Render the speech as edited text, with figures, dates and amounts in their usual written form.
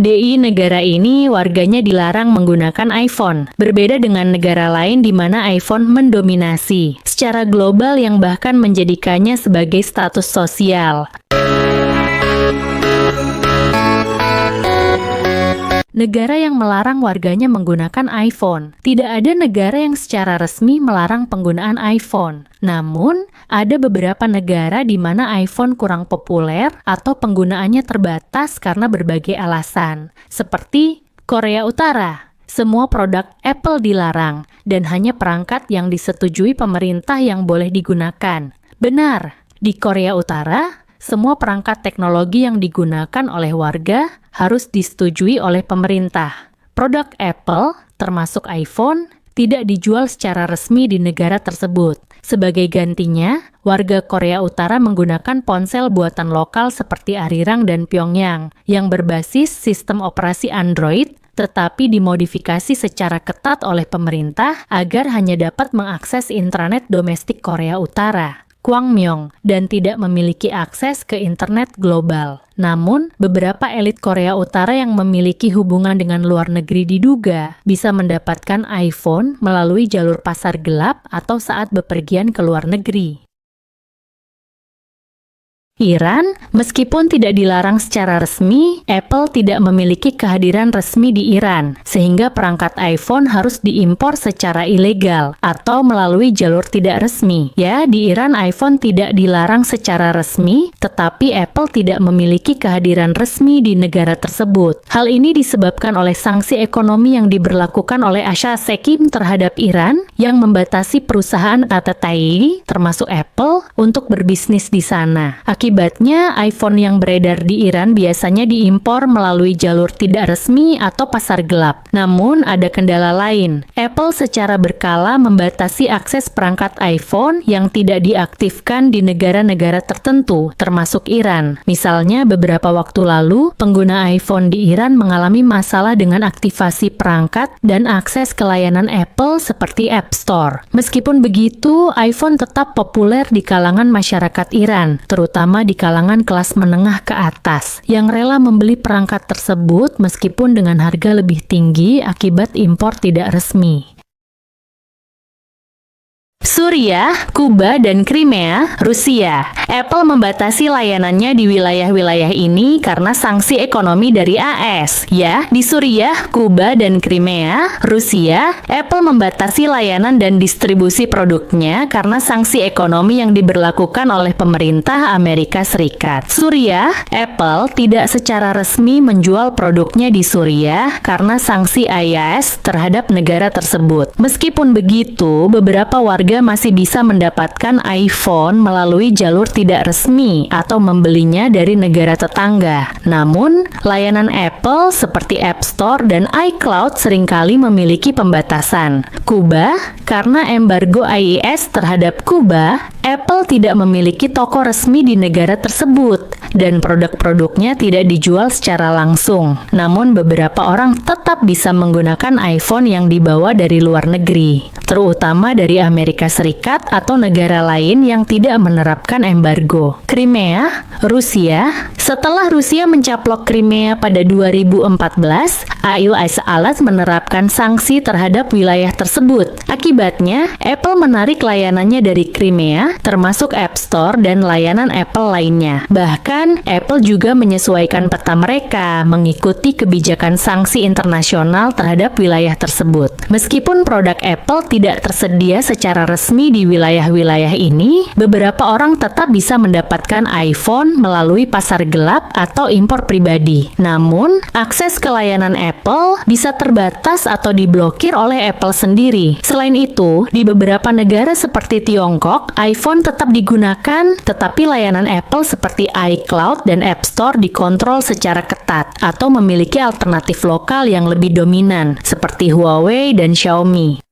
Di negara ini, warganya dilarang menggunakan iPhone. Berbeda dengan negara lain di mana iPhone mendominasi secara global yang bahkan menjadikannya sebagai status sosial. Negara yang melarang warganya menggunakan iPhone. Tidak ada negara yang secara resmi melarang penggunaan iPhone. Namun, ada beberapa negara di mana iPhone kurang populer atau penggunaannya terbatas karena berbagai alasan. Seperti Korea Utara. Semua produk Apple dilarang, dan hanya perangkat yang disetujui pemerintah yang boleh digunakan. Benar, di Korea Utara, semua perangkat teknologi yang digunakan oleh warga harus disetujui oleh pemerintah. Produk Apple, termasuk iPhone, tidak dijual secara resmi di negara tersebut. Sebagai gantinya, warga Korea Utara menggunakan ponsel buatan lokal seperti Arirang dan Pyongyang, yang berbasis sistem operasi Android, tetapi dimodifikasi secara ketat oleh pemerintah agar hanya dapat mengakses intranet domestik Korea Utara, Kwangmyong, dan tidak memiliki akses ke internet global. Namun, beberapa elit Korea Utara yang memiliki hubungan dengan luar negeri diduga bisa mendapatkan iPhone melalui jalur pasar gelap atau saat bepergian ke luar negeri. Iran, meskipun tidak dilarang secara resmi, Apple tidak memiliki kehadiran resmi di Iran, sehingga perangkat iPhone harus diimpor secara ilegal atau melalui jalur tidak resmi. Ya, di Iran iPhone tidak dilarang secara resmi, tetapi Apple tidak memiliki kehadiran resmi di negara tersebut. Hal ini disebabkan oleh sanksi ekonomi yang diberlakukan oleh Asia Sekim terhadap Iran yang membatasi perusahaan KTTI, termasuk Apple, untuk berbisnis di sana. Akibatnya, iPhone yang beredar di Iran biasanya diimpor melalui jalur tidak resmi atau pasar gelap. Namun, ada kendala lain. Apple secara berkala membatasi akses perangkat iPhone yang tidak diaktifkan di negara-negara tertentu, termasuk Iran. Misalnya, beberapa waktu lalu, pengguna iPhone di Iran mengalami masalah dengan aktivasi perangkat dan akses ke layanan Apple seperti App Store. Meskipun begitu, iPhone tetap populer di kalangan masyarakat Iran, terutama di kalangan kelas menengah ke atas, yang rela membeli perangkat tersebut meskipun dengan harga lebih tinggi akibat impor tidak resmi. Suriah, Kuba, dan Crimea, Rusia. Apple membatasi layanannya di wilayah-wilayah ini karena sanksi ekonomi dari AS. Ya, di Suriah, Kuba, dan Crimea, Rusia, Apple membatasi layanan dan distribusi produknya karena sanksi ekonomi yang diberlakukan oleh pemerintah Amerika Serikat. Suriah, Apple tidak secara resmi menjual produknya di Suriah karena sanksi IAS terhadap negara tersebut. Meskipun begitu, beberapa warga masih bisa mendapatkan iPhone melalui jalur tidak resmi atau membelinya dari negara tetangga. Namun, layanan Apple seperti App Store dan iCloud seringkali memiliki pembatasan. Kuba, karena embargo IAS terhadap Kuba, Apple tidak memiliki toko resmi di negara tersebut dan produk-produknya tidak dijual secara langsung. Namun, beberapa orang tetap bisa menggunakan iPhone yang dibawa dari luar negeri, terutama dari Amerika Serikat atau negara lain yang tidak menerapkan embargo. Crimea, Rusia. Setelah Rusia mencaplok Crimea pada 2014, AUS alat menerapkan sanksi terhadap wilayah tersebut. Akibatnya, Apple menarik layanannya dari Crimea, termasuk App Store dan layanan Apple lainnya. Bahkan, Apple juga menyesuaikan peta mereka mengikuti kebijakan sanksi internasional terhadap wilayah tersebut. Meskipun produk Apple tidak tersedia secara resmi di wilayah-wilayah ini, beberapa orang tetap bisa mendapatkan iPhone melalui pasar gelap atau impor pribadi. Namun, akses ke layanan Apple bisa terbatas atau diblokir oleh Apple sendiri. Selain itu, di beberapa negara seperti Tiongkok, iPhone tetap digunakan, tetapi layanan Apple seperti iCloud dan App Store dikontrol secara ketat atau memiliki alternatif lokal yang lebih dominan, seperti Huawei dan Xiaomi.